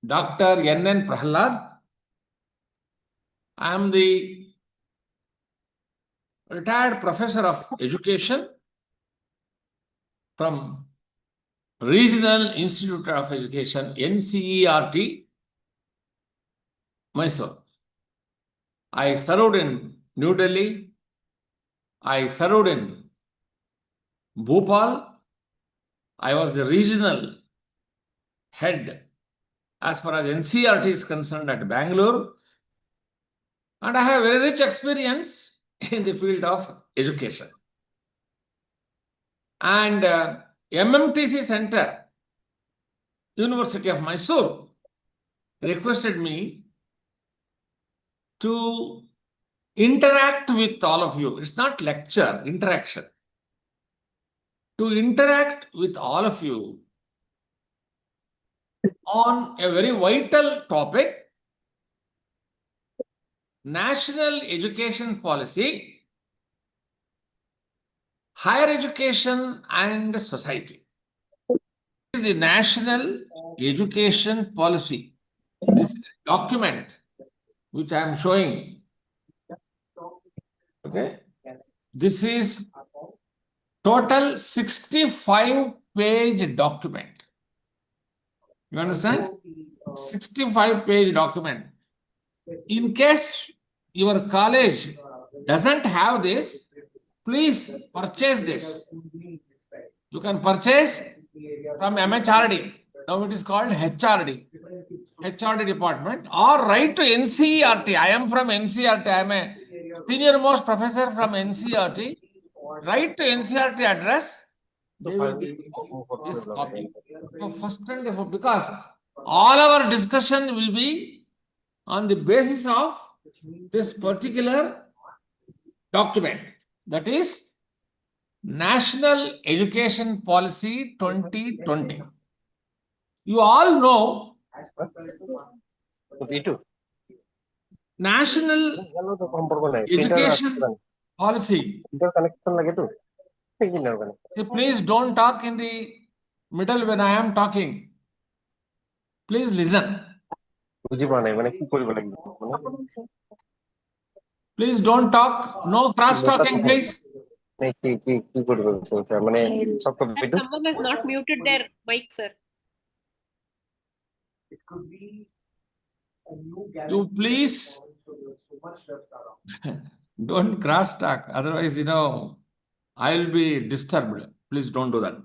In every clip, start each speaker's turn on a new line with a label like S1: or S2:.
S1: Dr. N. Prahallada. I am the retired professor of education from Regional Institute of Education, NCERT, Mysore. I served in New Delhi. I served in Bhopal. I was the regional head as far as NCERT is concerned at Bangalore. And I have very rich experience in the field of education. And MMTC Center, University of Mysore, requested me to interact with all of you. It's not lecture, interaction. To interact with all of you on a very vital topic, national education policy, higher education and society. This is the national education policy. This document which I am showing. Okay. This is total 65-page document. You understand? 65-page document. In case your college doesn't have this, please purchase this. You can purchase from MHRD. Now it is called HRD department, or write to NCERT. I am from NCERT. I am a senior most professor from NCERT. Write to NCERT address. They will give this copy. So first and foremost, because all our discussion will be on the basis of this particular document, that is National Education Policy 2020. You all know National Education Policy. Please don't talk in the middle when I am talking. Please listen. Please don't talk. No cross talking, please.
S2: Someone has not muted their mic, sir.
S1: You please don't cross talk. Otherwise, I will be disturbed. Please don't do that.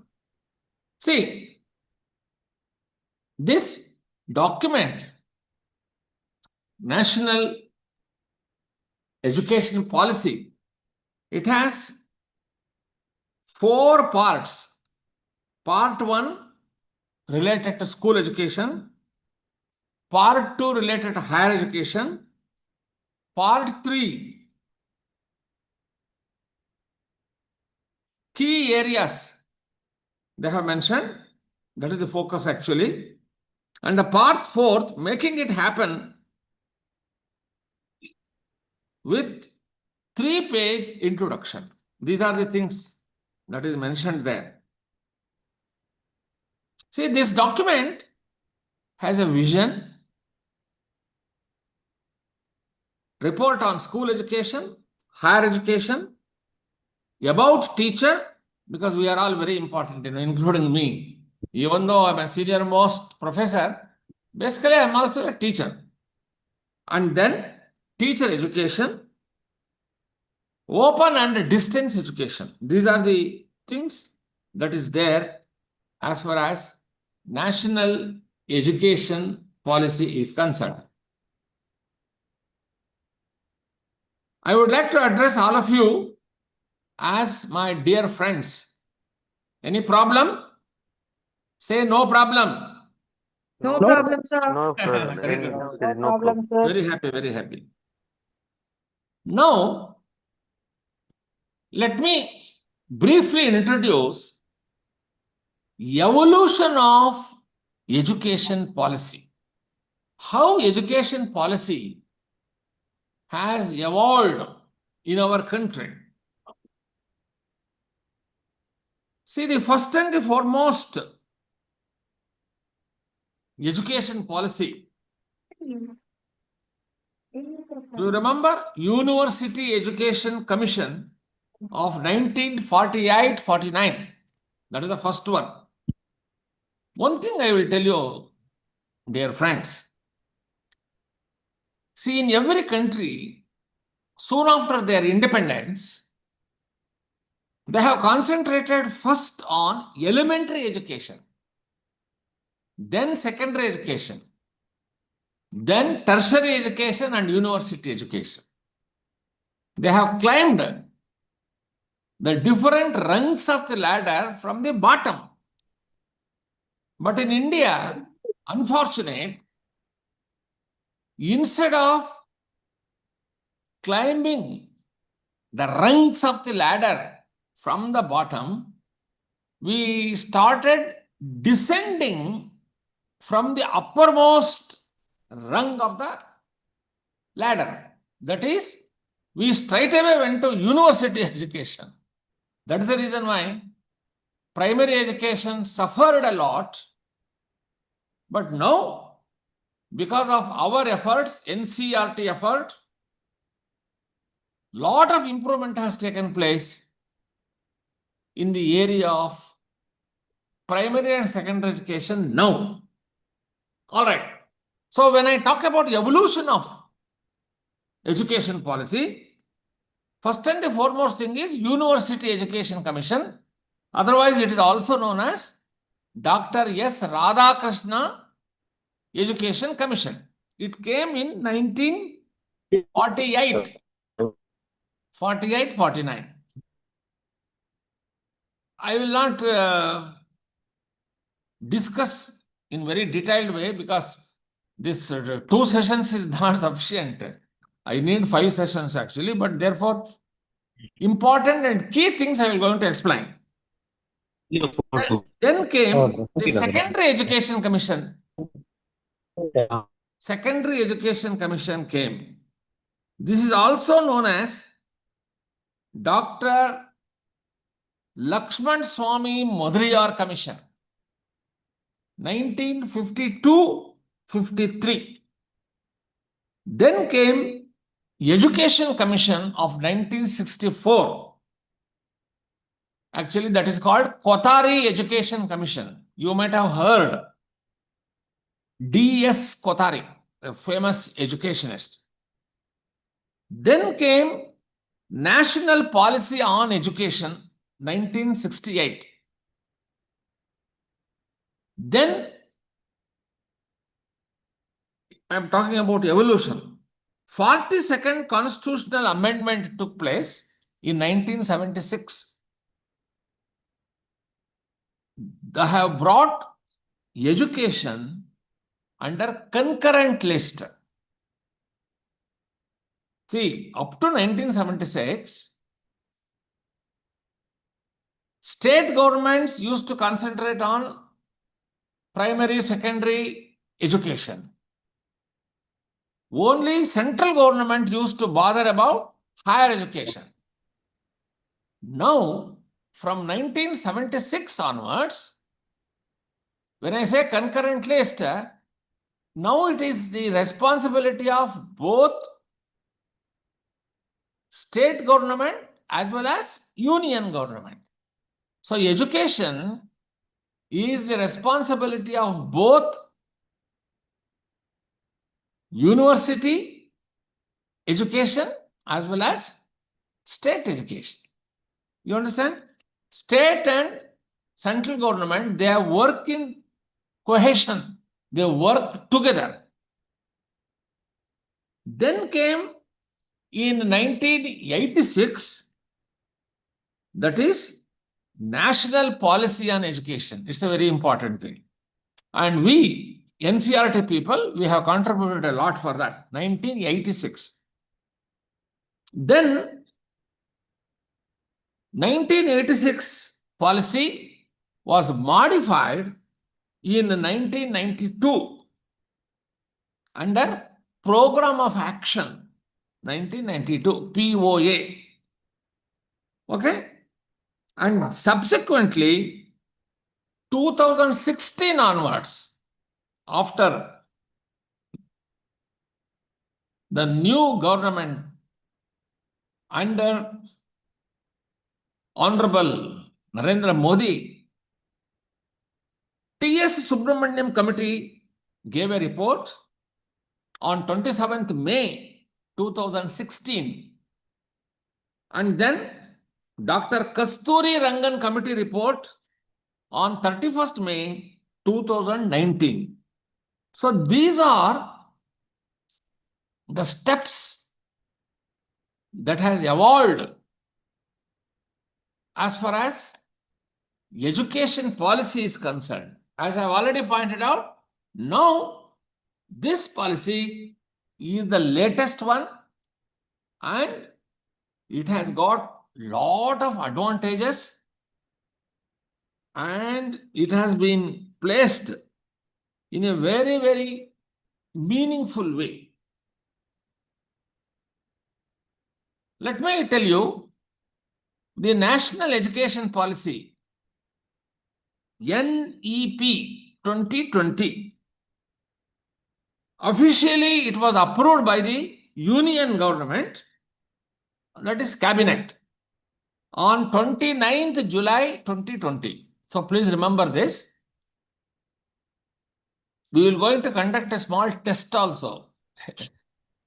S1: See, this document, National Education Policy, it has 4 parts. Part 1 related to school education. Part 2 related to higher education. Part 3, key areas they have mentioned. That is the focus actually. And the part 4, making it happen with 3-page introduction. These are the things that is mentioned there. See, this document has a vision, report on school education, higher education, about teacher, because we are all very important, including me. Even though I'm a senior most professor, basically I'm also a teacher. And then teacher education, open and distance education. These are the things that is there as far as national education policy is concerned. I would like to address all of you as my dear friends. Any problem? Say no problem.
S3: No problem, sir.
S4: No, sir.
S1: Very good.
S4: There is no problem.
S3: sir.
S1: Very happy, very happy. Now, let me briefly introduce evolution of education policy. How education policy has evolved in our country. See, the first and the foremost education policy. Do you remember University Education Commission of 1948-49? That is the first one. One thing I will tell you, dear friends. See, in every country, soon after their independence, they have concentrated first on elementary education, then secondary education, then tertiary education and university education. They have climbed the different rungs of the ladder from the bottom. But in India, unfortunate, instead of climbing the rungs of the ladder from the bottom, we started descending from the uppermost rung of the ladder. That is, we straight away went to university education. That is the reason why primary education suffered a lot. But now, because of our efforts, NCERT effort, lot of improvement has taken place in the area of primary and secondary education now. All right. So when I talk about evolution of education policy, first and the foremost thing is University Education Commission. Otherwise, it is also known as Dr. S. Radhakrishna Education Commission. It came in 1948, 49. I will not discuss in very detailed way because this 2 sessions is not sufficient. I need 5 sessions actually, but therefore important and key things I will going to explain. Then came the Secondary Education Commission. Secondary Education Commission came. This is also known as Dr. Lakshman Swamy Madhriyar Commission, 1952-53. Then came Education Commission of 1964. Actually, that is called Kothari Education Commission. You might have heard D.S. Kothari, a famous educationist. Then came National Policy on Education, 1968. Then I am talking about evolution. 42nd Constitutional Amendment took place in 1976. They have brought education under concurrent list. See, up to 1976, state governments used to concentrate on primary, secondary education. Only central government used to bother about higher education. Now, from 1976 onwards, when I say concurrent list, now it is the responsibility of both state government as well as union government. So education is the responsibility of both university education as well as state education. You understand? State and central government, they work in cohesion. They work together. Then came in 1986, that is National Policy on Education. It's a very important thing. And we, NCERT people, we have contributed a lot for that. 1986. Then 1986 policy was modified in 1992 under Program of Action 1992, POA. Okay? And subsequently, 2016 onwards, after the new government under Honorable Narendra Modi, T.S. Subramaniam Committee gave a report on 27th May 2016. And then Dr. Kasturi Rangan Committee report on 31st May 2019. So these are the steps that has evolved as far as education policy is concerned. As I have already pointed out, now this policy is the latest one and it has got lot of advantages and it has been placed in a very, very meaningful way. Let me tell you, the National Education Policy, NEP 2020, officially it was approved by the Union Government, that is Cabinet, on 29th July 2020. So please remember this. We will going to conduct a small test also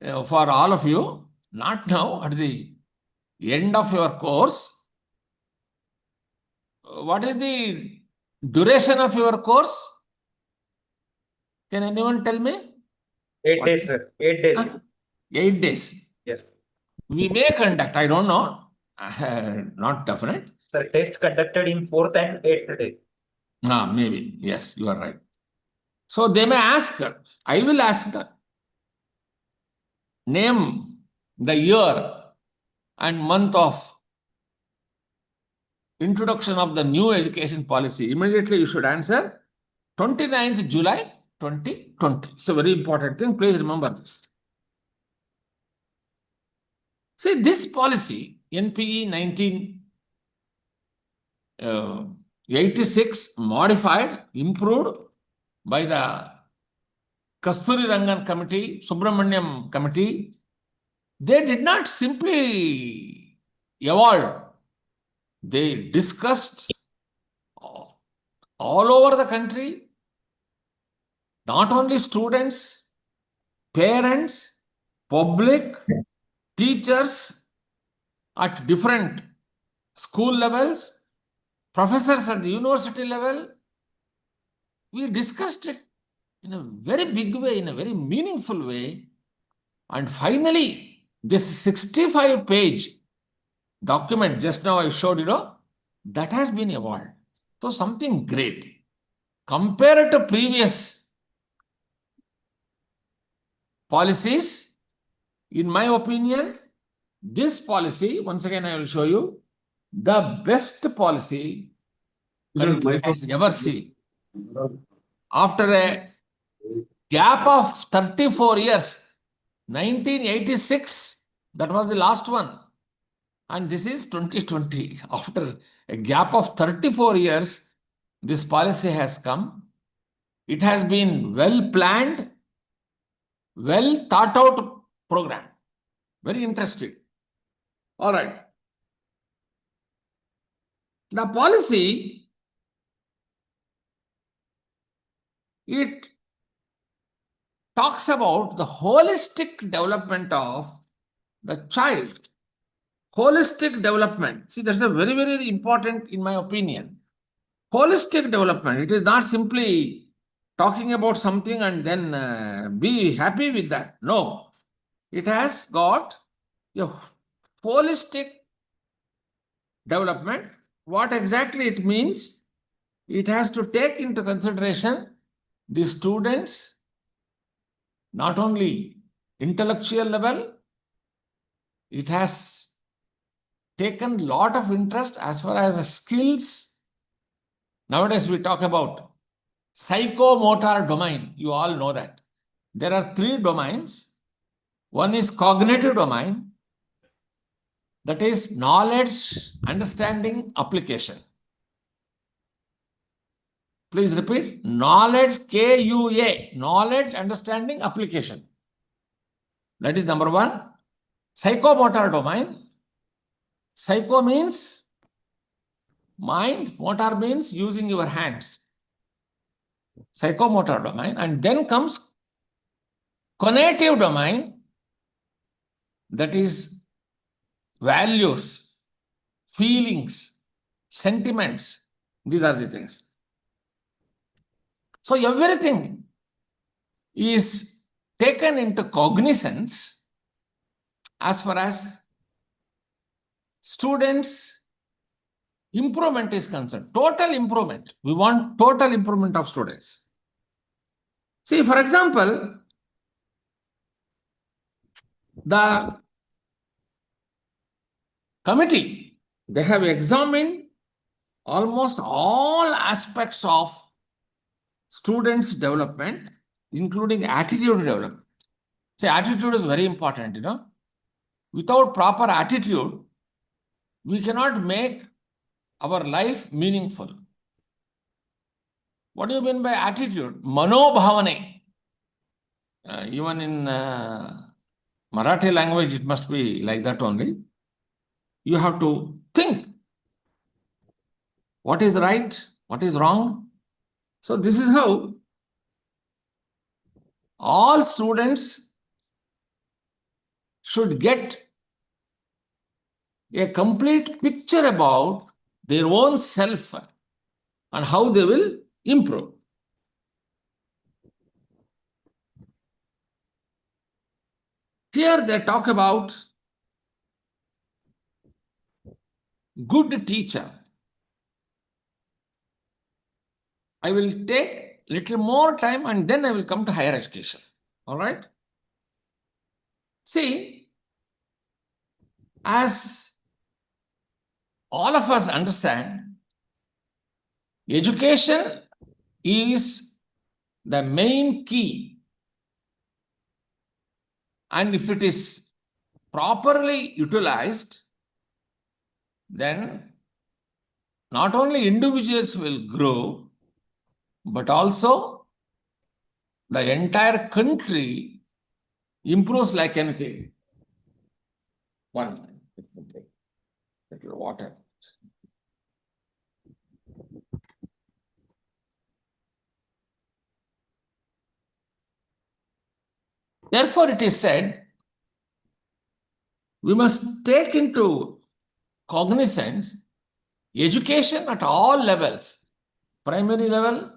S1: for all of you, not now, at the end of your course. What is the duration of your course? Can anyone tell me?
S4: 8 days, sir. 8 days.
S1: Huh? 8 days.
S4: Yes.
S1: We may conduct, I don't know, not definite.
S4: Sir, test conducted in 4th and 8th day.
S1: Maybe, yes, you are right. So they may ask, I will ask, name the year and month of introduction of the new education policy. Immediately you should answer 29th July 2020. It's a very important thing. Please remember this. See, this policy, NPE 1986, modified, improved by the Kasturi Rangan Committee, Subramaniam Committee, they did not simply evolve. They discussed all over the country, not only students, parents, public, teachers at different school levels, professors at the university level. We discussed it in a very big way, in a very meaningful way. And finally, this 65-page document, just now I showed you, that has been evolved. So something great. Compared to previous policies, in my opinion, this policy, once again I will show you, the best policy country has ever seen. After a gap of 34 years, 1986, that was the last one. And this is 2020. After a gap of 34 years, this policy has come. It has been well planned, well thought out program. Very interesting. All right. The policy, it talks about the holistic development of the child. Holistic development. See, that's a very, very important in my opinion. Holistic development. It is not simply talking about something and then be happy with that. No. It has got a holistic development. What exactly it means? It has to take into consideration the students, not only intellectual level, it has taken lot of interest as far as the skills. Nowadays we talk about psychomotor domain. You all know that. There are 3 domains. One is cognitive domain, that is knowledge, understanding, application. Please repeat. Knowledge, KUA. Knowledge, understanding, application. That is number one. Psychomotor domain. Psycho means mind. Motor means using your hands. Psychomotor domain. And then comes cognitive domain. That is values, feelings, sentiments. These are the things. So everything is taken into cognizance as far as students' improvement is concerned. Total improvement. We want total improvement of students. See, for example, the committee, they have examined almost all aspects of students' development, including attitude development. See, attitude is very important, Without proper attitude, we cannot make our life meaningful. What do you mean by attitude? Manobhavane. Even in Marathi language, it must be like that only. You have to think what is right, what is wrong. So this is how all students should get a complete picture about their own self and how they will improve. Here they talk about good teacher. I will take little more time and then I will come to higher education. All right? See, as all of us understand, education is the main key. And if it is properly utilized, then not only individuals will grow, but also the entire country improves like anything. One minute, let me take a little water. Therefore, it is said, we must take into cognizance education at all levels, primary level,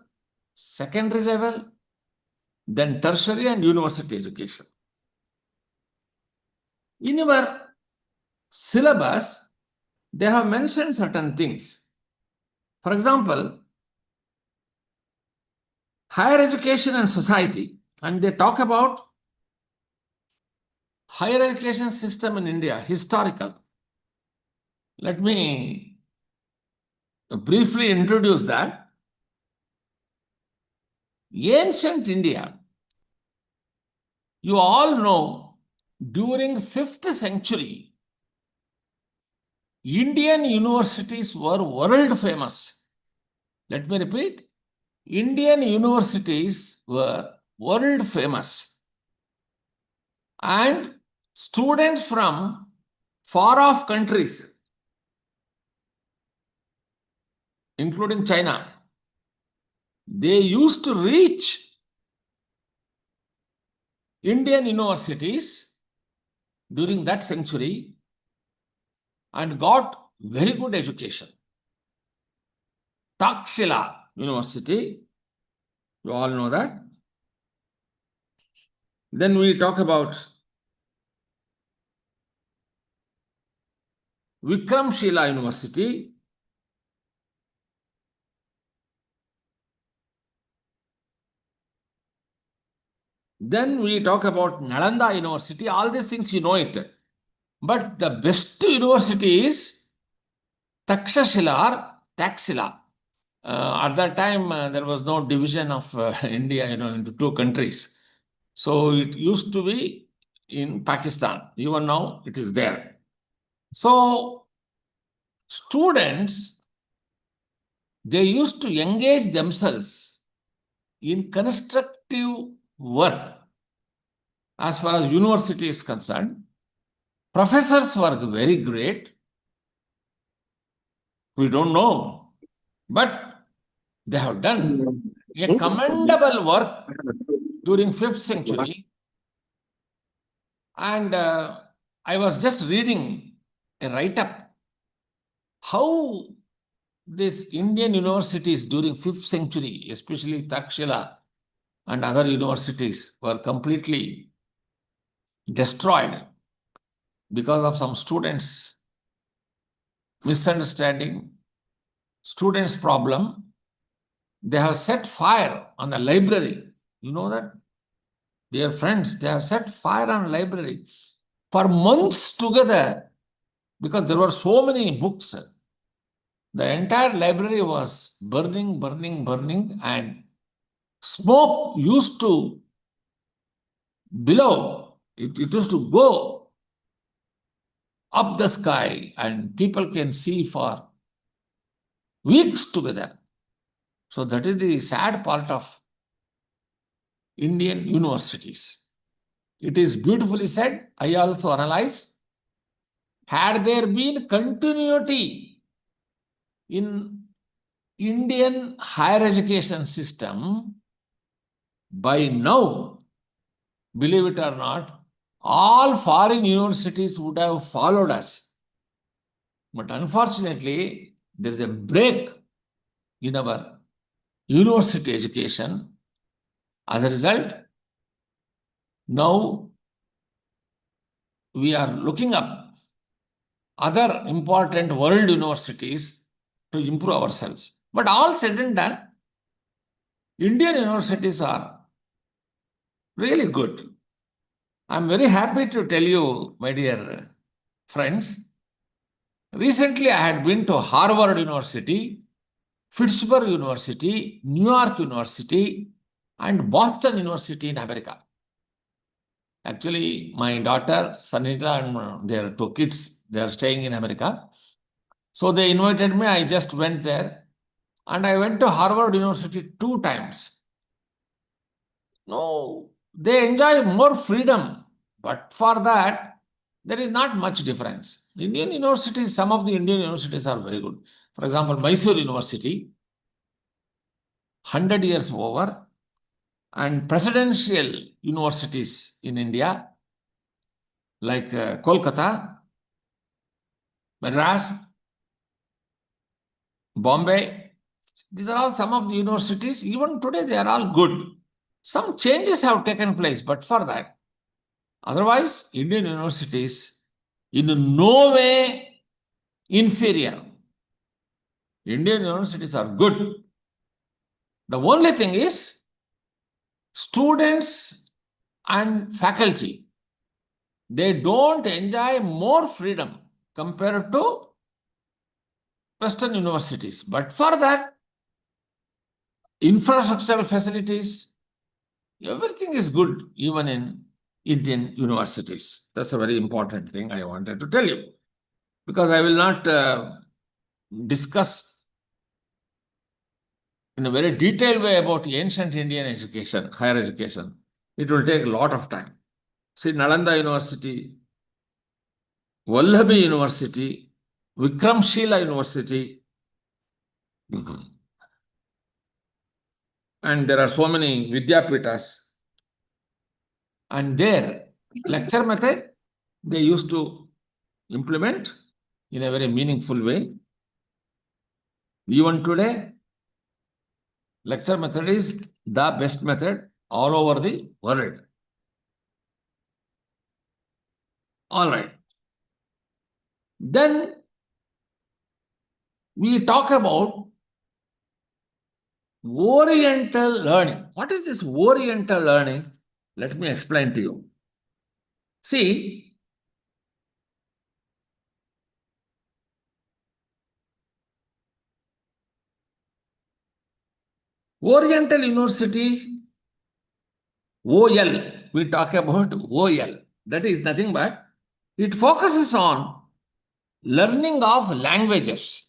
S1: secondary level, then tertiary and university education. In your syllabus, they have mentioned certain things. For example, higher education and society, and they talk about higher education system in India, historical. Let me briefly introduce that. Ancient India, you all know, during 5th century, Indian universities were world famous. Let me repeat. Indian universities were world famous. And students from far off countries, including China, they used to reach Indian universities during that century and got very good education. Taxila University, you all know that. Then we talk about Vikramshila University. Then we talk about Nalanda University. All these things you know it. But the best university is Takshashila or Taxila. At that time, there was no division of India, into two countries. So it used to be in Pakistan. Even now, it is there. So students, they used to engage themselves in constructive work. As far as university is concerned, professors were very great. We don't know, but they have done a commendable work during 5th century. And I was just reading a write-up how these Indian universities during 5th century, especially Takshila and other universities, were completely destroyed because of some students' misunderstanding, students' problem. They have set fire on the library. You know that? Dear friends, they have set fire on library for months together because there were so many books. The entire library was burning, burning, burning, and smoke used to billow. It used to go up the sky, and people can see for weeks together. So that is the sad part of Indian universities. It is beautifully said. I also analyzed. Had there been continuity in Indian higher education system, by now, believe it or not, all foreign universities would have followed us. But unfortunately, there is a break in our university education. As a result, now we are looking up other important world universities to improve ourselves. But all said and done, Indian universities are really good. I'm very happy to tell you, my dear friends, recently I had been to Harvard University, Pittsburgh University, New York University, and Boston University in America. Actually, my daughter, Sanita, and their 2 kids, they are staying in America. So they invited me, I just went there. And I went to Harvard University 2 times. No, they enjoy more freedom. But for that, there is not much difference. Indian universities, some of the Indian universities are very good. For example, Mysore University, 100 years over, and presidential universities in India, like Kolkata, Madras, Bombay. These are all some of the universities. Even today, they are all good. Some changes have taken place, but for that, otherwise, Indian universities in no way inferior. Indian universities are good. The only thing is, students and faculty, they don't enjoy more freedom compared to Western universities. But for that, infrastructural facilities, everything is good, even in Indian universities. That's a very important thing I wanted to tell you. Because I will not discuss in a very detailed way about ancient Indian education, higher education. It will take a lot of time. See, Nalanda University, Vallabhi University, Vikramshila University, and there are so many Vidyapitas. And their lecture method, they used to implement in a very meaningful way. Even today, lecture method is the best method all over the world. All right. Then we talk about Oriental learning. What is this Oriental learning? Let me explain to you. See, Oriental University, OL, we talk about OL. That is nothing but it focuses on learning of languages.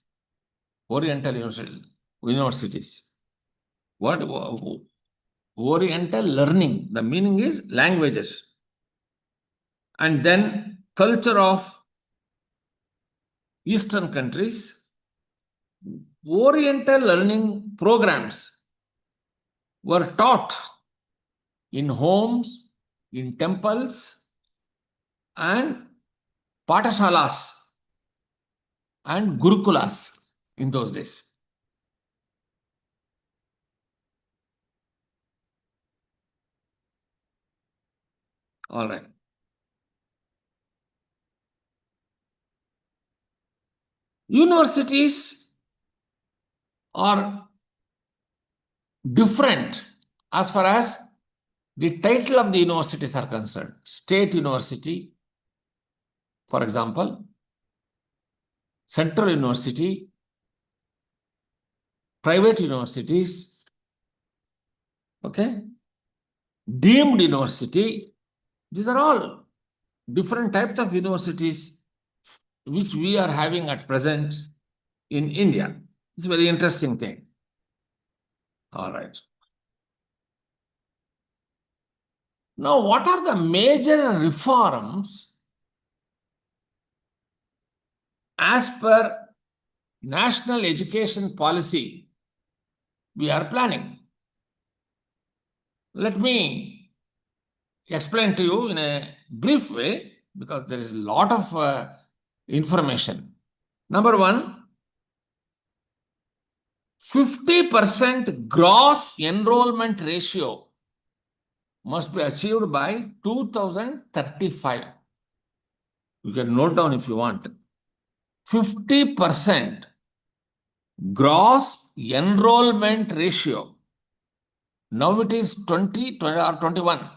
S1: Oriental University. universities. What Oriental learning? The meaning is languages. And then culture of Eastern countries. Oriental learning programs were taught in homes, in temples, and patashalas and gurukulas in those days. All right. Universities are different as far as the title of the universities are concerned. State university, for example, central university, private universities, okay, deemed university. These are all different types of universities which we are having at present in India. It's a very interesting thing. All right. Now, what are the major reforms as per national education policy we are planning? Let me explain to you in a brief way because there is a lot of information. Number one, 50% gross enrollment ratio must be achieved by 2035. You can note down if you want. 50% gross enrollment ratio. Now it is 20 or 21.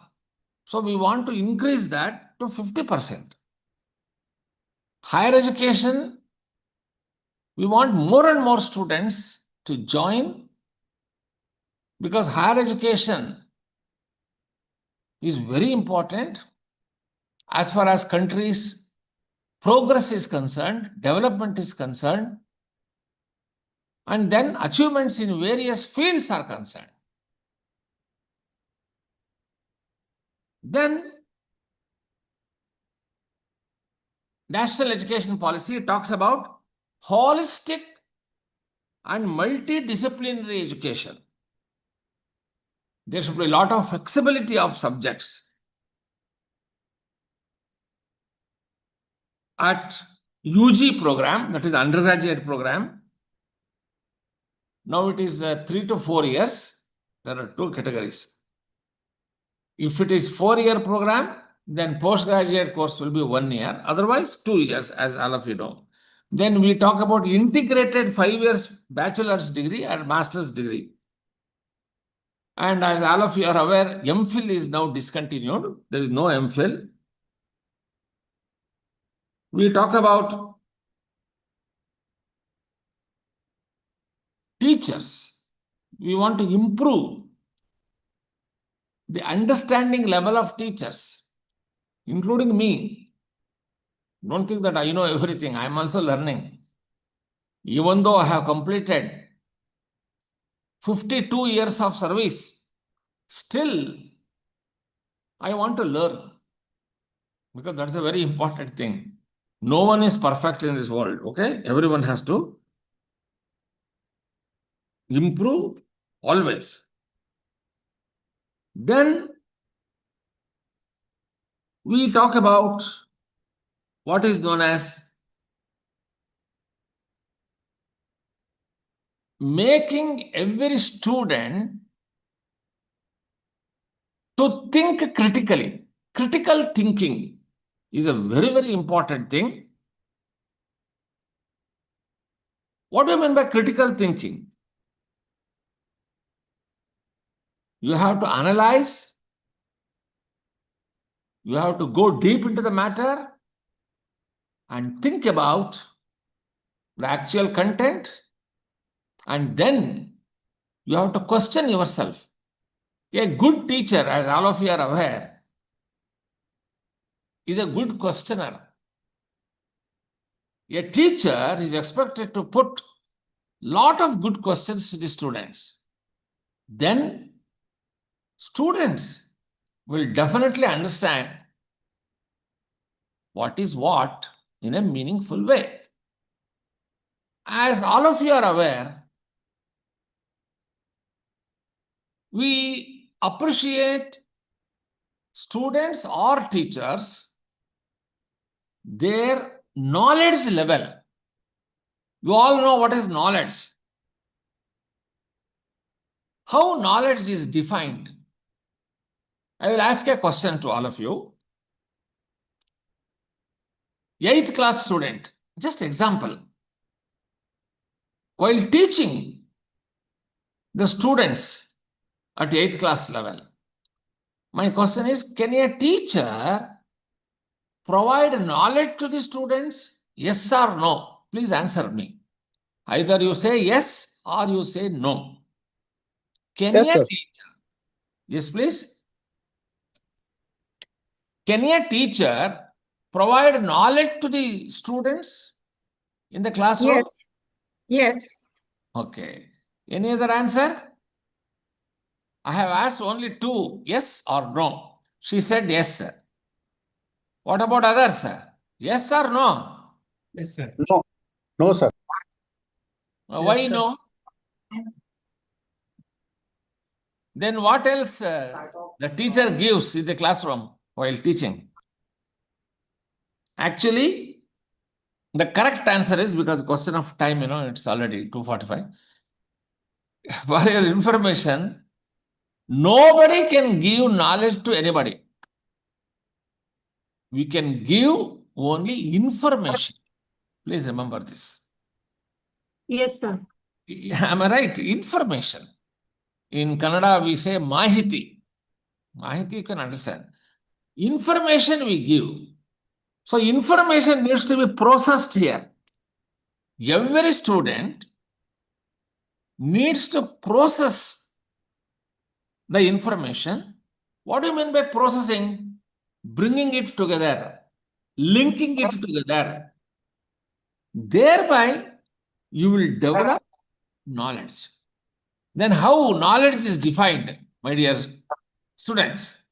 S1: So we want to increase that to 50%. Higher education, we want more and more students to join because higher education is very important as far as countries' progress is concerned, development is concerned, and then achievements in various fields are concerned. Then national education policy talks about holistic and multidisciplinary education. There should be a lot of flexibility of subjects. At UG program, that is undergraduate program, now it is 3 to 4 years. There are two categories. If it is 4-year program, then postgraduate course will be 1 year. Otherwise, 2 years, as all of you know. Then we talk about integrated 5 years bachelor's degree and master's degree. And as all of you are aware, MPhil is now discontinued. There is no MPhil. We talk about teachers. We want to improve the understanding level of teachers, including me. Don't think that I know everything. I am also learning. Even though I have completed 52 years of service, still I want to learn because that's a very important thing. No one is perfect in this world, okay? Everyone has to improve always. Then we talk about what is known as making every student to think critically. Critical thinking is a very, very important thing. What do you mean by critical thinking? You have to analyze, you have to go deep into the matter and think about the actual content, and then you have to question yourself. A good teacher, as all of you are aware, is a good questioner. A teacher is expected to put lot of good questions to the students, then students will definitely understand what is what in a meaningful way. As all of you are aware, we appreciate students or teachers, their knowledge level. You all know what is knowledge. How knowledge is defined? I will ask a question to all of you. 8th class student, just example. While teaching the students at 8th class level, my question is, can a teacher provide knowledge to the students? Yes or no? Please answer me. Either you say yes or you say no. Can
S2: Yes,
S1: a
S2: sir.
S1: teacher? Yes, please. Can a teacher provide knowledge to the students in the classroom?
S3: Yes. Yes.
S1: Okay. Any other answer? I have asked only 2, yes or no. She said yes, sir. What about others, sir? Yes or no?
S4: Yes, sir.
S5: No, no, sir.
S1: Why
S3: sir.
S1: no? Then what else the teacher gives in the classroom while teaching? Actually, the correct answer is, because question of time, it's already 2:45. For your information, nobody can give knowledge to anybody. We can give only information. Please remember this.
S3: Yes, sir.
S1: Am I right? Information. In Kannada, we say mahiti. Mahiti you can understand. Information we give. So information needs to be processed here. Every student needs to process the information. What do you mean by processing? Bringing it together, linking it together. Thereby, you will develop knowledge. Then how knowledge is defined, my dear students?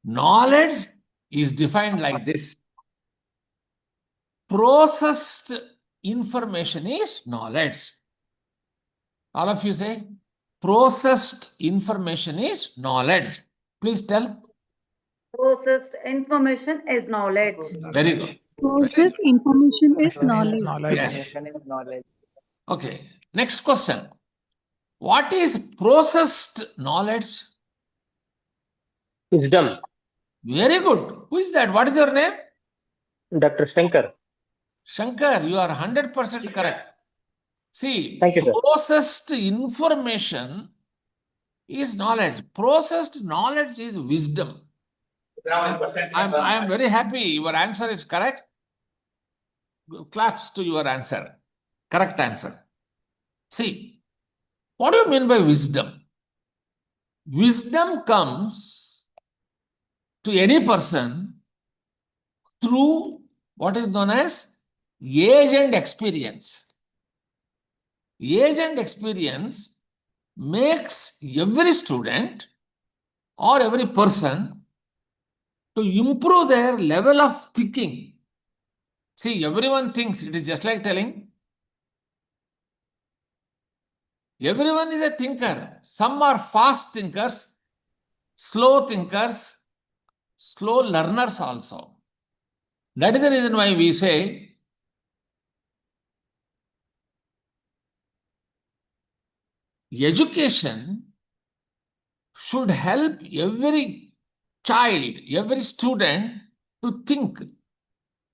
S1: Knowledge is defined like this. Processed information is knowledge. All of you say, processed information is knowledge. Please tell.
S3: Processed information is knowledge.
S1: Very good.
S6: Process information is knowledge.
S1: Yes. Okay. Next question. What is processed knowledge?
S2: Wisdom.
S1: Very good. Who is that? What is your name?
S2: Dr. Shankar.
S1: Shankar, you are 100% correct. See,
S2: Thank you, sir.
S1: processed information is knowledge. Processed knowledge is wisdom. I am very happy. Your answer is correct. Claps to your answer. Correct answer. See, what do you mean by wisdom? Wisdom comes to any person through what is known as age and experience. Age and experience makes every student or every person to improve their level of thinking. See, everyone thinks. It is just like telling everyone is a thinker. Some are fast thinkers, slow thinkers, slow learners also. That is the reason why we say education should help every child, every student to think.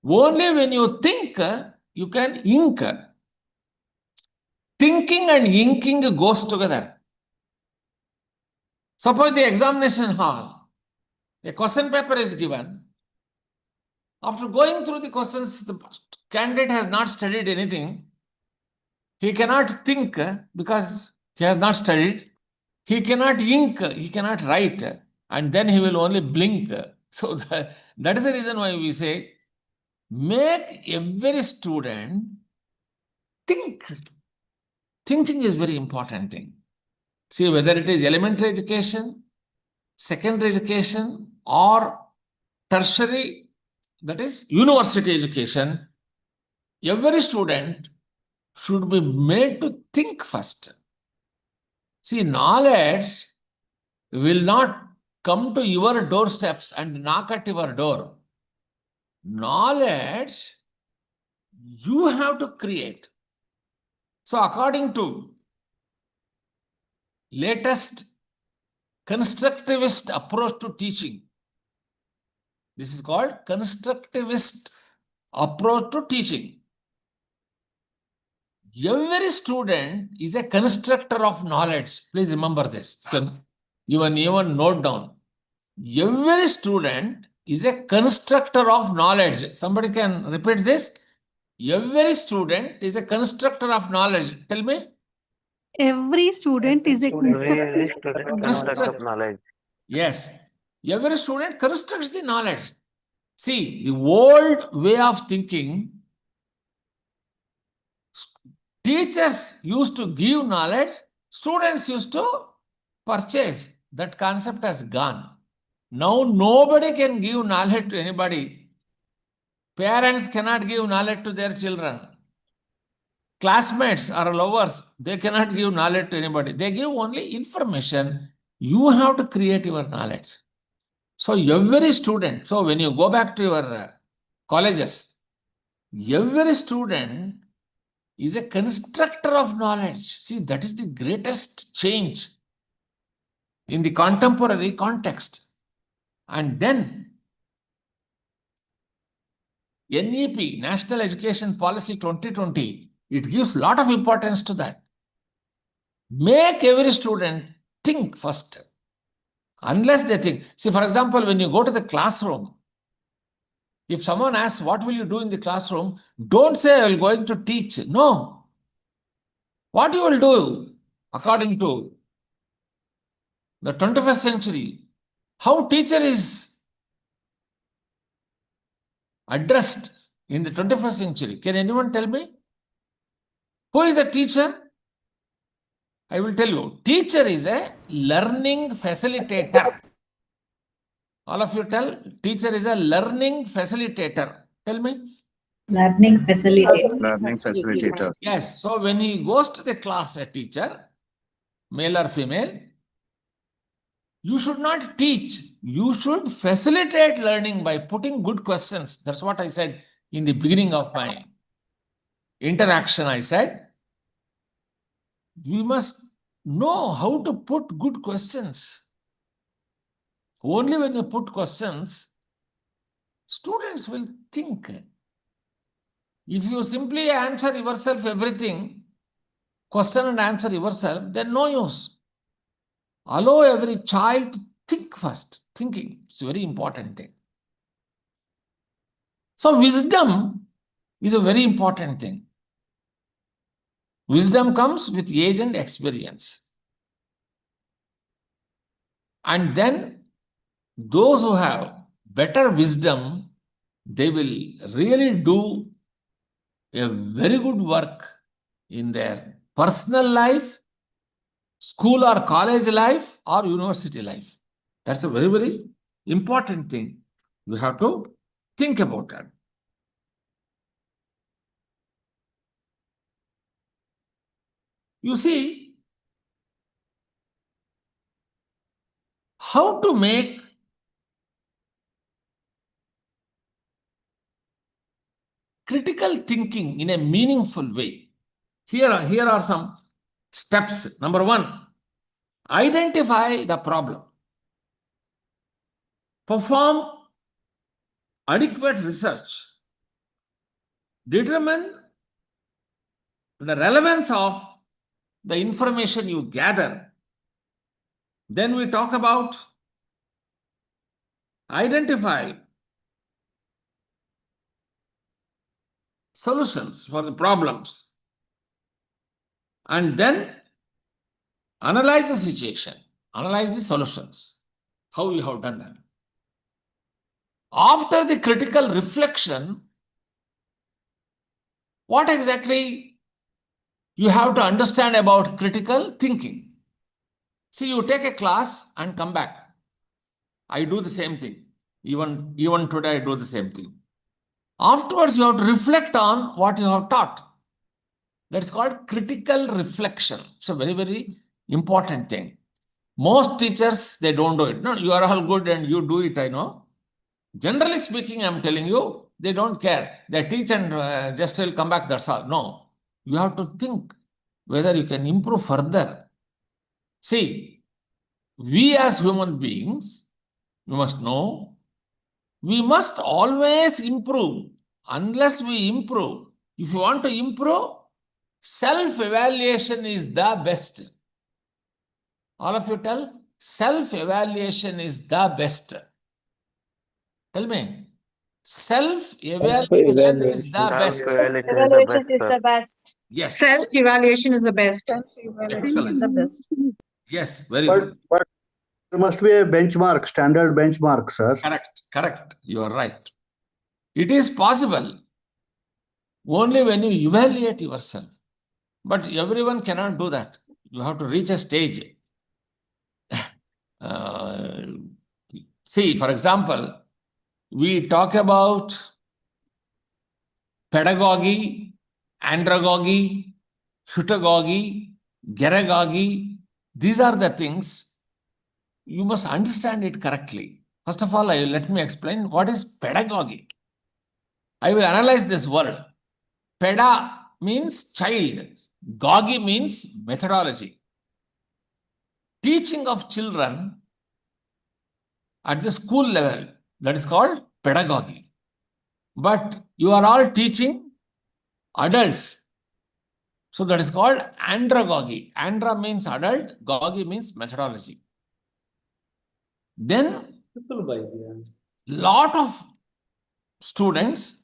S1: Only when you think, you can ink. Thinking and inking goes together. Suppose the examination hall, a question paper is given. After going through the questions, the candidate has not studied anything. He cannot think because he has not studied. He cannot ink, he cannot write, and then he will only blink. So that is the reason why we say, make every student think. thinking is very important thing. See, whether it is elementary education, secondary education, or tertiary, that is university education, every student should be made to think first. See, knowledge will not come to your doorsteps and knock at your door. Knowledge you have to create. So according to latest constructivist approach to teaching, this is called constructivist approach to teaching. Every student is a constructor of knowledge. Please remember this. You can even note down. Every student is a constructor of knowledge. Somebody can repeat this. Every student is a constructor of knowledge. Tell me.
S6: Every student is a
S2: Every
S6: constructor.
S2: student construct of knowledge.
S1: Yes. Every student constructs the knowledge. See, the old way of thinking, teachers used to give knowledge, students used to purchase. That concept has gone. Now nobody can give knowledge to anybody. Parents cannot give knowledge to their children. Classmates or lovers, they cannot give knowledge to anybody. They give only information. You have to create your knowledge. So every student, so when you go back to your colleges, every student is a constructor of knowledge. See, that is the greatest change in the contemporary context. And then NEP, National Education Policy 2020, it gives a lot of importance to that. Make every student think first. Unless they think. See, for example, when you go to the classroom, if someone asks, what will you do in the classroom? Don't say, I will going to teach. No. What you will do, according to the 21st century, how teacher is addressed in the 21st century. Can anyone tell me? Who is a teacher? I will tell you. Teacher is a learning facilitator. All of you tell, teacher is a learning facilitator. Tell me.
S3: Learning facilitator.
S5: Learning facilitator.
S1: Yes. So when he goes to the class, a teacher, male or female, you should not teach. You should facilitate learning by putting good questions. That's what I said in the beginning of my interaction. I said, we must know how to put good questions. Only when you put questions, students will think. If you simply answer yourself everything, question and answer yourself, then no use. Allow every child to think first. Thinking is a very important thing. So wisdom is a very important thing. Wisdom comes with age and experience. And then those who have better wisdom, they will really do a very good work in their personal life, school or college life, or university life. That's a very, very important thing. You have to think about that. You see, how to make critical thinking in a meaningful way. Here are some steps. Number one, identify the problem. Perform adequate research. Determine the relevance of the information you gather. Then we talk about identify solutions for the problems. And then analyze the situation, analyze the solutions, how you have done that. After the critical reflection, what exactly you have to understand about critical thinking. See, you take a class and come back. I do the same thing. Even today, I do the same thing. Afterwards, you have to reflect on what you have taught. That's called critical reflection. It's a very, very important thing. Most teachers, they don't do it. No, you are all good and you do it, I know. Generally speaking, I'm telling you, they don't care. They teach and just will come back, that's all. No, you have to think whether you can improve further. See, we as human beings, you must know, we must always improve. Unless we improve, if you want to improve, self-evaluation is the best. All of you tell, self-evaluation is the best. Tell me, self-evaluation is the best.
S2: Self-evaluation is the best.
S1: Yes,
S5: Self-evaluation is the best.
S1: excellent.
S5: The best.
S1: Yes, very good.
S7: But there must be a benchmark, standard benchmark, sir.
S1: Correct. You are right. It is possible only when you evaluate yourself. But everyone cannot do that. You have to reach a stage. See, for example, we talk about pedagogy, andragogy, heutagogy, geragogy. These are the things you must understand it correctly. First of all, let me explain what is pedagogy. I will analyze this word. Peda means child. Gogi means methodology. Teaching of children at the school level, that is called pedagogy. But you are all teaching adults. So that is called andragogy. Andra means adult, gogi means methodology. Then lot of students,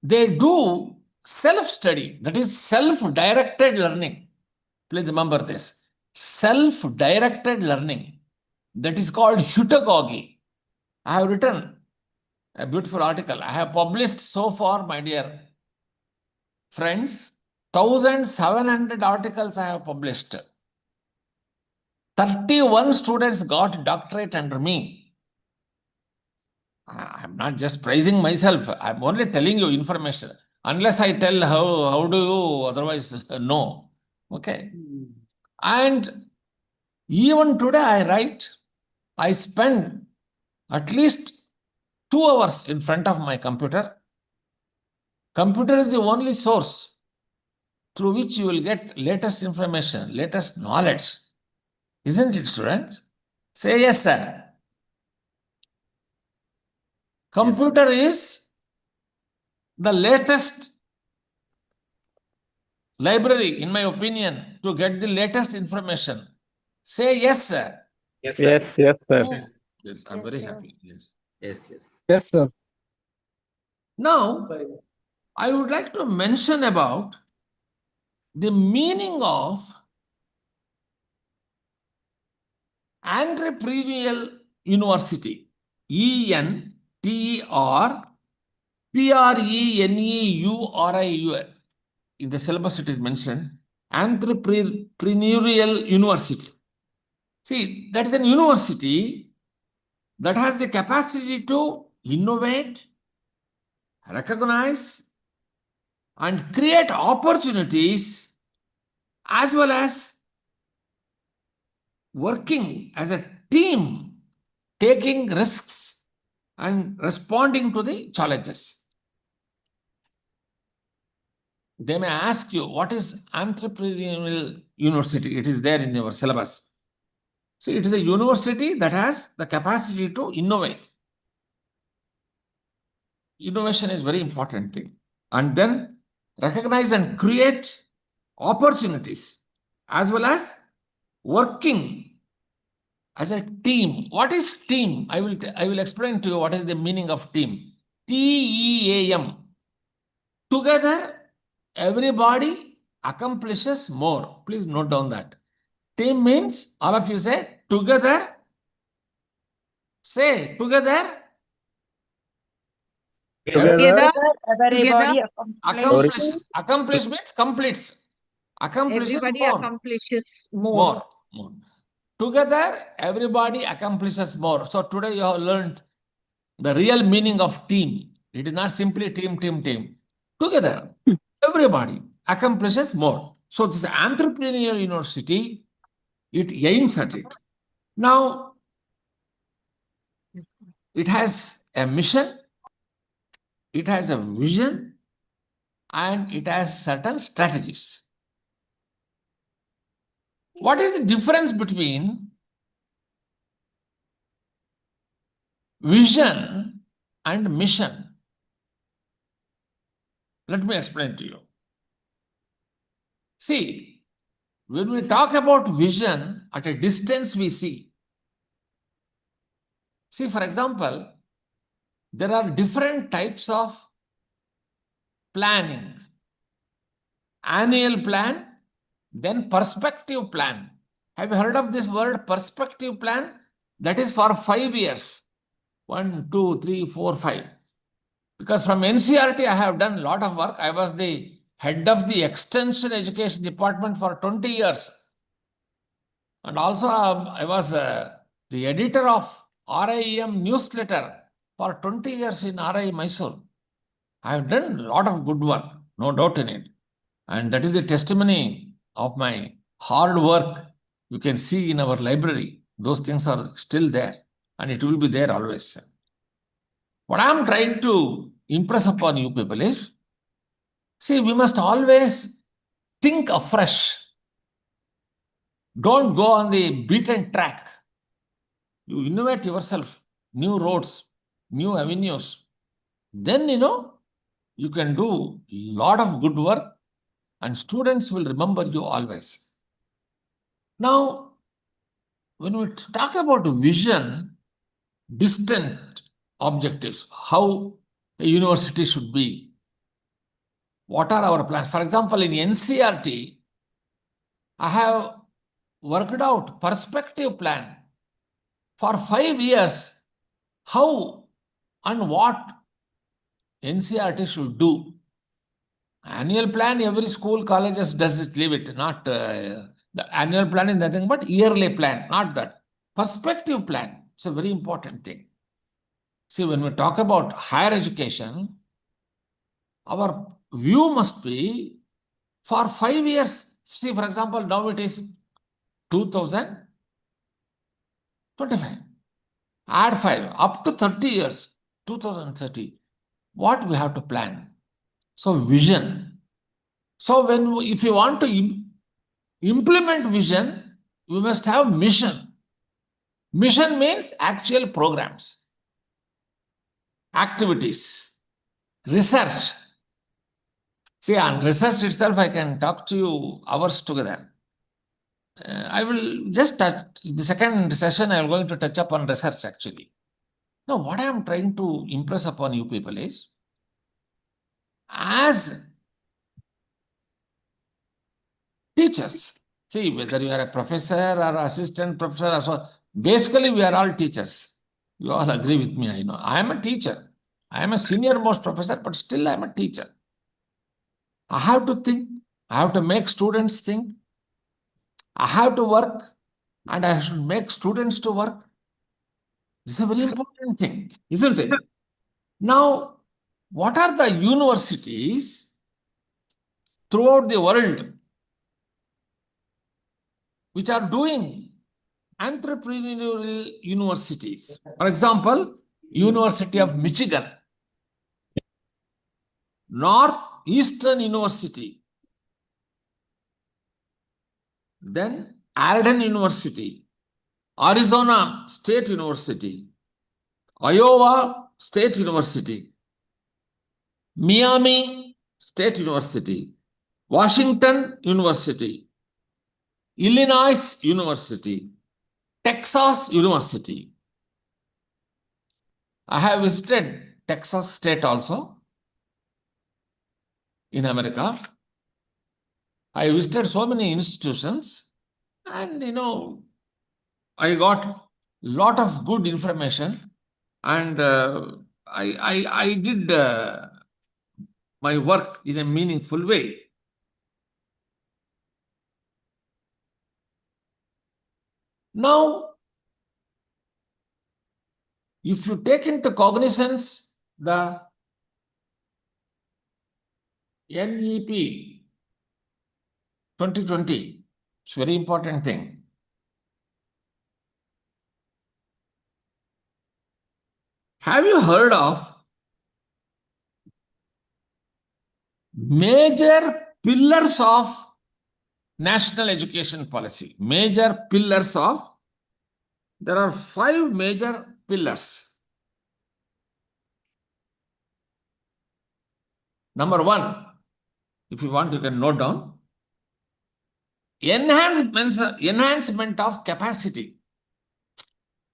S1: they do self-study, that is self-directed learning. Please remember this. Self-directed learning. That is called heutagogy. I have written a beautiful article. I have published so far, my dear friends, 1,700 articles I have published. 31 students got doctorate under me. I'm not just praising myself. I'm only telling you information. Unless I tell, how do you otherwise know? Okay. And even today I write, I spend at least 2 hours in front of my computer. Computer is the only source through which you will get latest information, latest knowledge. Isn't it, students? Say yes, sir. Computer is the latest library, in my opinion, to get the latest information. Say yes, sir.
S4: Yes, sir.
S8: Yes, sir.
S1: Yes, I'm very happy. Yes.
S8: Yes, sir.
S1: Now, I would like to mention about the meaning of entrepreneurial university. ENTRPRENEURIU. In the syllabus it is mentioned, entrepreneurial university. See, that is an university that has the capacity to innovate, recognize, and create opportunities, as well as working as a team, taking risks and responding to the challenges. They may ask you, what is entrepreneurial university? It is there in your syllabus. See, it is a university that has the capacity to innovate. Innovation is a very important thing. And then recognize and create opportunities, as well as working as a team. What is team? I will explain to you what is the meaning of team. TEAM. Together, everybody accomplishes more. Please note down that. Team means, all of you say, together. Say, together.
S7: Together,
S2: Everybody
S1: Accomplishes. Accomplish means completes. Accomplishes
S5: Everybody
S1: more.
S5: accomplishes more.
S1: More. Together, everybody accomplishes more. So today you have learned the real meaning of team. It is not simply team. Together, everybody accomplishes more. So this entrepreneurial university, it aims at it. Now, it has a mission, it has a vision, and it has certain strategies. What is the difference between vision and mission? Let me explain to you. See, when we talk about vision, at a distance we see. See, for example, there are different types of planning. Annual plan, then perspective plan. Have you heard of this word perspective plan? That is for 5 years. 1, 2, 3, 4, 5. Because from NCERT, I have done a lot of work. I was the head of the Extension Education Department for 20 years. And also, I was the editor of RIEM newsletter for 20 years in RI Mysore. I have done a lot of good work, no doubt in it. And that is the testimony of my hard work. You can see in our library, those things are still there and it will be there always. What I am trying to impress upon you people is, see, we must always think afresh. Don't go on the beaten track. You innovate yourself, new roads, new avenues. Then, you can do a lot of good work and students will remember you always. Now, when we talk about vision, distant objectives, how a university should be, what are our plans? For example, in NCERT, I have worked out perspective plan for 5 years, how and what NCERT should do. Annual plan, every school, colleges does it, leave it, not the annual plan is nothing but yearly plan, not that. Perspective plan, it's a very important thing. See, when we talk about higher education, our view must be for 5 years. See, for example, now it is 2025. Add 5, up to 30 years, 2030. What we have to plan? So, vision. So, if you want to implement vision, we must have mission. Mission means actual programs, activities, research. See, on research itself, I can talk to you hours together. I will just touch the second session. I am going to touch upon research actually. Now, what I am trying to impress upon you people is, as teachers, see, whether you are a professor or assistant professor, or so, basically we are all teachers. You all agree with me, I know. I am a teacher. I am a senior most professor, but still I am a teacher. I have to think. I have to make students think. I have to work and I should make students to work. This is a very important thing, isn't it? Now, what are the universities throughout the world which are doing entrepreneurial universities? For example, University of Michigan, Northeastern University, then Arden University, Arizona State University, Iowa State University, Miami State University, Washington University, Illinois University, Texas University. I have visited Texas State also in America. I visited so many institutions and, I got a lot of good information and I did my work in a meaningful way. Now, if you take into cognizance the NEP 2020, it's a very important thing. Have you heard of major pillars of national education policy? Major pillars of, there are 5 major pillars. Number 1, if you want, you can note down. Enhancement of capacity.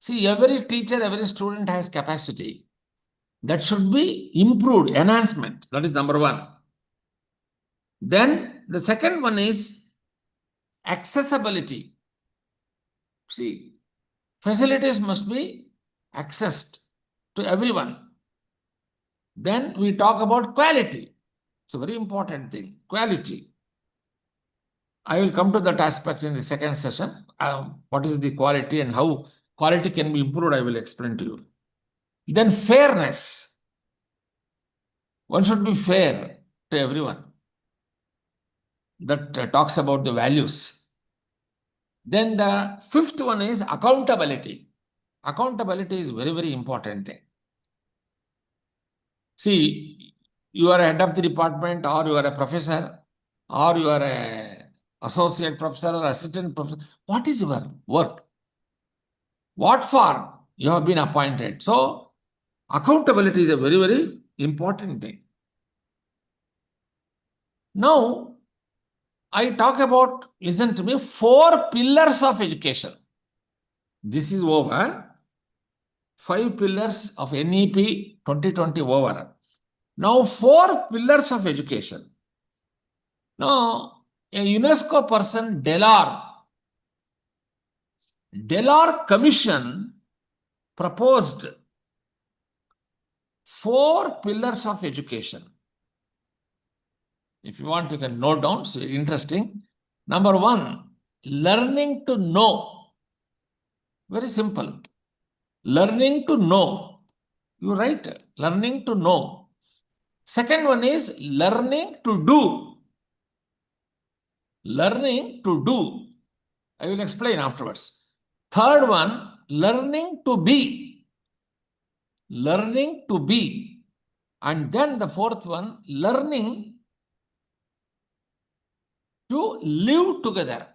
S1: See, every teacher, every student has capacity. That should be improved, enhancement. That is number 1. Then the second one is accessibility. See, facilities must be accessed to everyone. Then we talk about quality. It's a very important thing, quality. I will come to that aspect in the second session. What is the quality and how quality can be improved, I will explain to you. Then fairness. One should be fair to everyone. That talks about the values. Then the 5th one is accountability. Accountability is very, very important thing. See, you are a head of the department, or you are a professor, or you are a associate professor or assistant professor. What is your work? What for you have been appointed? So, accountability is a very, very important thing. Now, I talk about, listen to me, 4 pillars of education. This is over. 5 pillars of NEP 2020 over. Now, 4 pillars of education. Now, a UNESCO person, Delors Commission proposed 4 pillars of education. If you want, you can note down. So interesting. Number 1, learning to know. Very simple. Learning to know. You write learning to know. Second one is learning to do. Learning to do. I will explain afterwards. Third one, learning to be. Learning to be. And then the 4th one, learning to live together.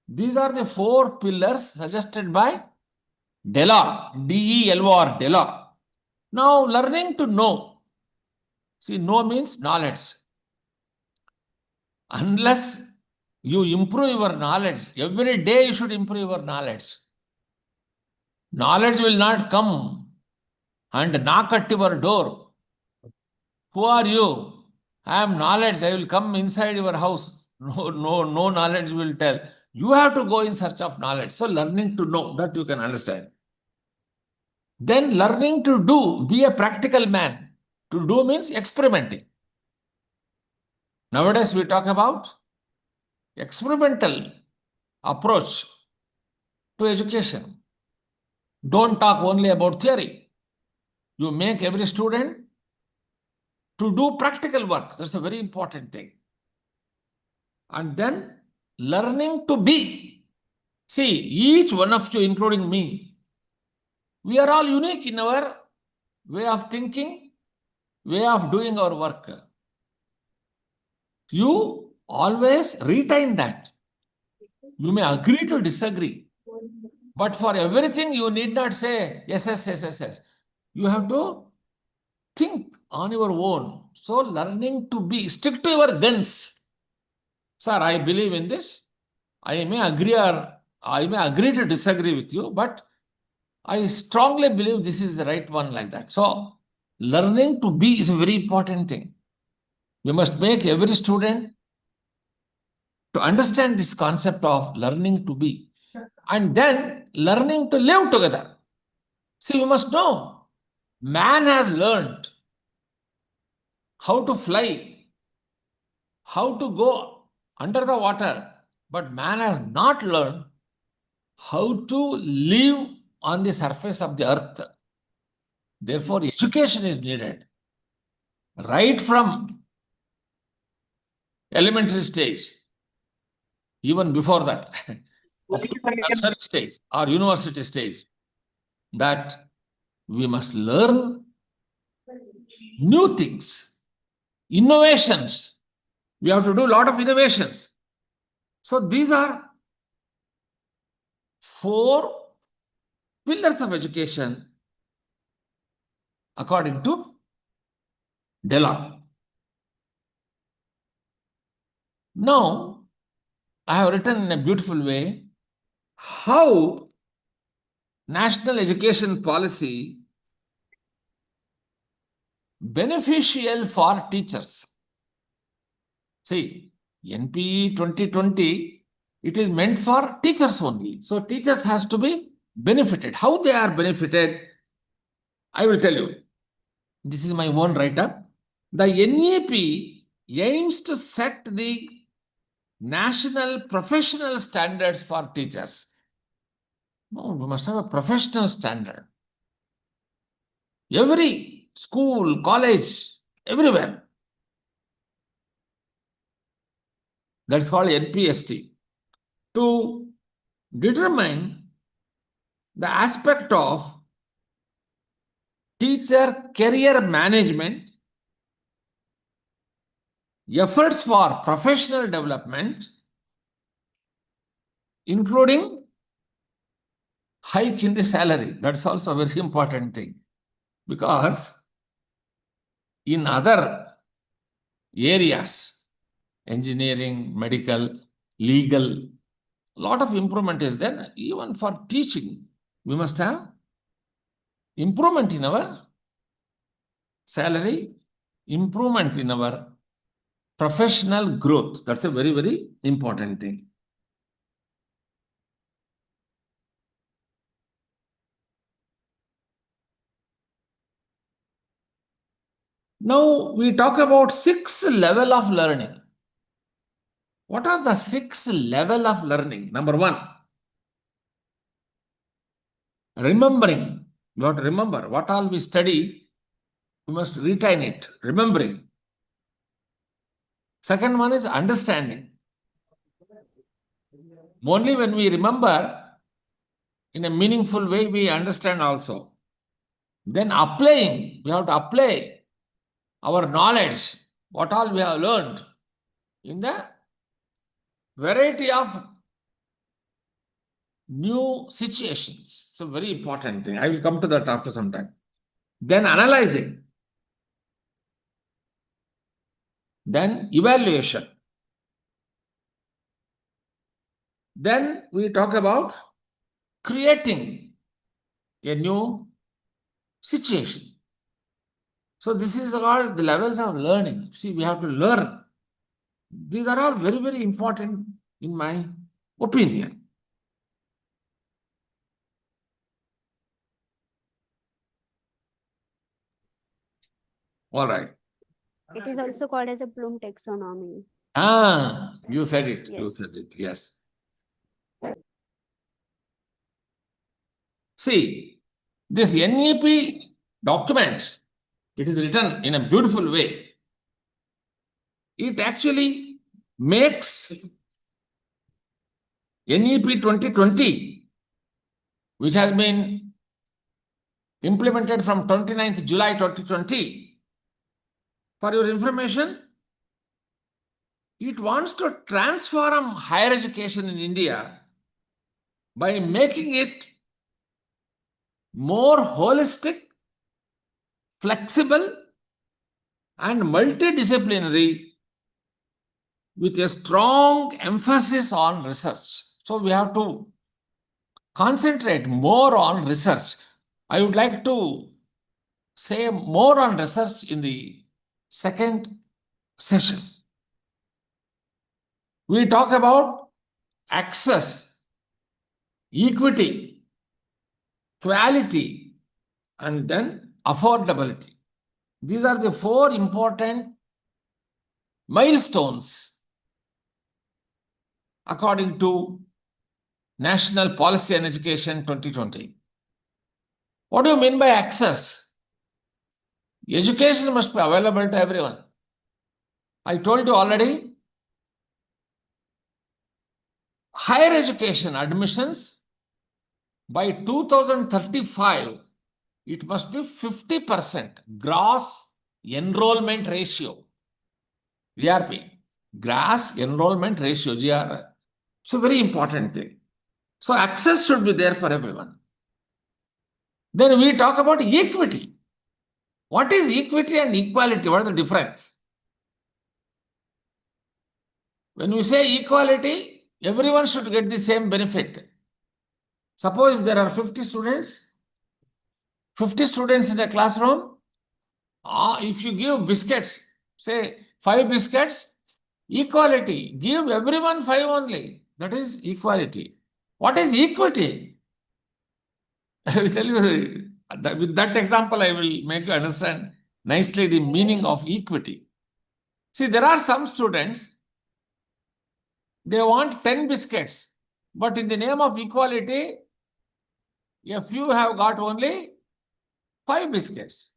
S1: These are the 4 pillars suggested by Delors, D-E-L-O-R, Delors. Now, learning to know. See, know means knowledge. Unless you improve your knowledge, every day you should improve your knowledge. Knowledge will not come and knock at your door. Who are you? I am knowledge. I will come inside your house. No knowledge will tell. You have to go in search of knowledge. So learning to know, that you can understand. Then learning to do, be a practical man. To do means experimenting. Nowadays we talk about experimental approach to education. Don't talk only about theory. You make every student to do practical work. That's a very important thing. And then learning to be. See, each one of you, including me, we are all unique in our way of thinking, way of doing our work. You always retain that. You may agree to disagree, but for everything you need not say yes, yes, yes, yes, yes. You have to think on your own. So learning to be, stick to your guns. Sir, I believe in this. I may agree to disagree with you, but I strongly believe this is the right one, like that. So learning to be is a very important thing. We must make every student to understand this concept of learning to be. And then learning to live together. See, we must know Man has learned how to fly, how to go under the water, but man has not learned how to live on the surface of the earth. Therefore, education is needed right from elementary stage, even before that, up to nursery stage or university stage, that we must learn new things, innovations. We have to do a lot of innovations. So these are 4 pillars of education according to Delon. Now, I have written in a beautiful way how national education policy beneficial for teachers. See, NPE 2020, it is meant for teachers only. So teachers has to be benefited. How they are benefited, I will tell you. This is my own write-up. The NEP aims to set the national professional standards for teachers. No, we must have a professional standard. Every school, college, everywhere. That's called NPST. To determine the aspect of teacher career management, efforts for professional development, including hike in the salary. That's also a very important thing, because in other areas, engineering, medical, legal, a lot of improvement is there. Even for teaching, we must have improvement in our salary, improvement in our professional growth. That's a very, very important thing. Now we talk about 6 level of learning. What are the 6 level of learning? Number 1, remembering. You have to remember what all we study, we must retain it, remembering. Second one is understanding. Only when we remember in a meaningful way, we understand also. Then applying, we have to apply our knowledge, what all we have learned in the variety of new situations. It's a very important thing. I will come to that after some time. Then analyzing. Then evaluation. Then we talk about creating a new situation. So this is all the levels of learning. See, we have to learn. These are all very, very important in my opinion. All right.
S2: It is also called as a Bloom taxonomy.
S1: You said it.
S2: Yes.
S1: You said it. Yes. See, this NEP document, it is written in a beautiful way. It actually makes NEP 2020, which has been implemented from 29th July 2020. For your information, it wants to transform higher education in India by making it more holistic, flexible, and multidisciplinary, with a strong emphasis on research. So we have to concentrate more on research. I would like to say more on research in the second session. We talk about access, equity, quality, and then affordability. These are the 4 important milestones according to National Policy on Education 2020. What do you mean by access? Education must be available to everyone. I told you already, higher education admissions by 2035, it must be 50% gross enrollment ratio. GRP, gross enrollment ratio, GR. So very important thing. So access should be there for everyone. Then we talk about equity. What is equity and equality? What is the difference? When we say equality, everyone should get the same benefit. Suppose if there are 50 students in a classroom, if you give biscuits, say 5 biscuits, equality, give everyone 5 only. That is equality. What is equity? I will tell you, with that example, I will make you understand nicely the meaning of equity. See, there are some students, they want 10 biscuits, but in the name of equality, a few have got only 5 biscuits.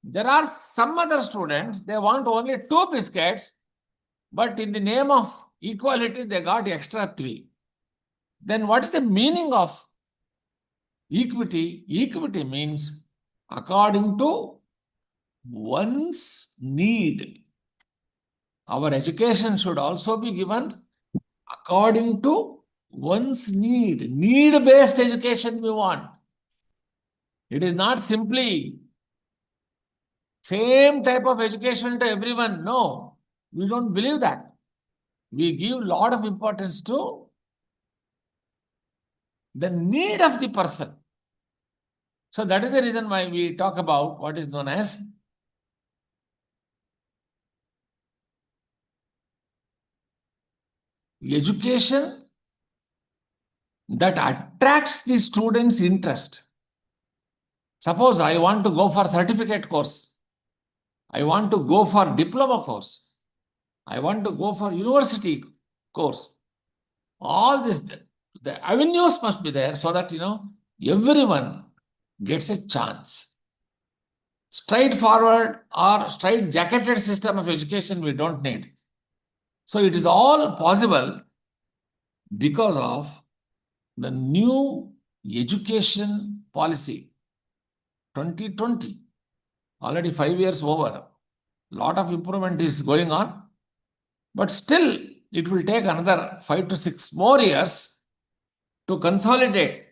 S1: There are some other students, they want only 2 biscuits, but in the name of equality, they got extra 3. Then what is the meaning of equity? Equity means according to one's need. Our education should also be given according to one's need. Need-based education we want. It is not simply same type of education to everyone. No, we don't believe that. We give a lot of importance to the need of the person. So that is the reason why we talk about what is known as education that attracts the student's interest. Suppose I want to go for certificate course. I want to go for diploma course. I want to go for university course. All this, the avenues must be there so that, everyone gets a chance. Straightforward or straight-jacketed system of education we don't need. So it is all possible because of the new education policy 2020. Already 5 years over. Lot of improvement is going on. But still, it will take another 5 to 6 more years to consolidate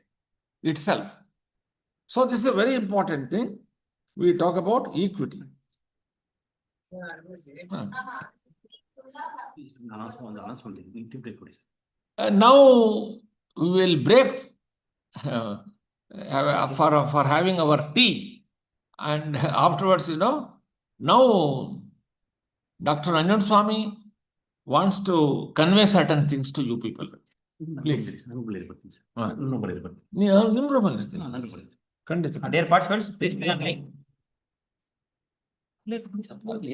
S1: itself. So this is a very important thing. We talk about equity. Now we will break for having our tea, and afterwards, now Dr. Anjan Swami wants to convey certain things to you people. Please.
S4: Dear participants, please be on line.